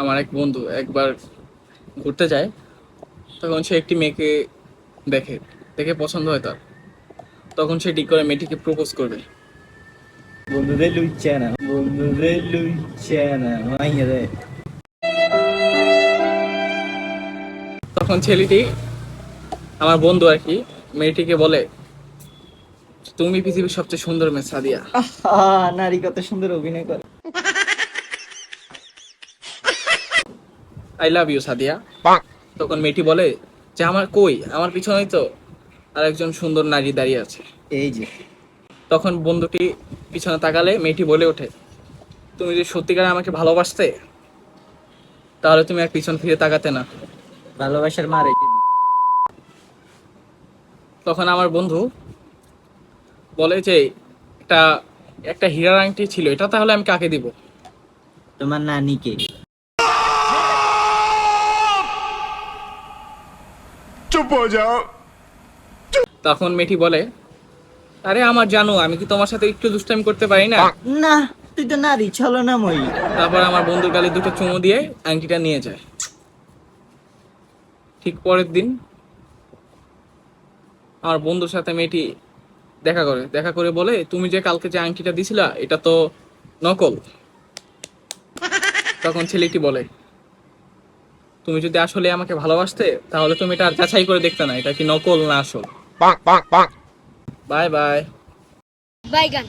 আমার এক বন্ধু একবার ঘুরতে যায়, তখন সে একটি মেয়েকে দেখে, দেখে পছন্দ হয় তার। তখন সে ঠিক করে মেয়েটিকে প্রপোজ করবে। বন্ধুদের লুইচ্ছে না, বন্ধুদের লুইচ্ছে না মাইয়া রে। তখন ছেলেটি, আমার বন্ধু আর কি, মেয়েটিকে বলে, তুমি পৃথিবীর সবচেয়ে সুন্দর মেয়ে সাদিয়া। আহা, নারী কত সুন্দর অভিনয় করে। I love you Sadia. তখন মেয়েটি বলে যে আমার কই, আমার পিছনেই তো আর একজন সুন্দর নারী দাঁড়িয়ে আছে। এই যে, তখন বন্ধুটি পিছনে তাকালে মেয়েটি বলে ওঠে, তুমি যদি সত্যিকারে আমাকে ভালোবাসতে তাহলে তুমি আর পিছন ফিরে তাকাতে না। ভালোবাসার মারে। তখন আমার বন্ধু বলে যে একটা একটা হীরার আংটি ছিল, এটা তাহলে আমি কাকে দিব? তোমার নানিকে। चुप हो जाओ। তখন মেয়েটি বলে, আরে আমার জানো, আমি কি তোমার সাথে একটু দুষ্টামি করতে পারি না? না, তুই তো নারী ছলনাময়ী। তারপর আমার বন্ধুর গালে দুটো চুমু দিয়ে আংটিটা নিয়ে যায়। ঠিক পরের দিন আমার বন্ধুর সাথে মেয়েটি দেখা করে বলে, তুমি যে কালকে যে আংটিটা দিছিলা এটা তো নকল। তখন ছেলেটি বলে, তুমি যদি আসলে আমাকে ভালোবাসতে তাহলে তুমি এটা আর যাচাই করে দেখতে না এটা কি নকল না আসল। Bye bye. Bye, gun.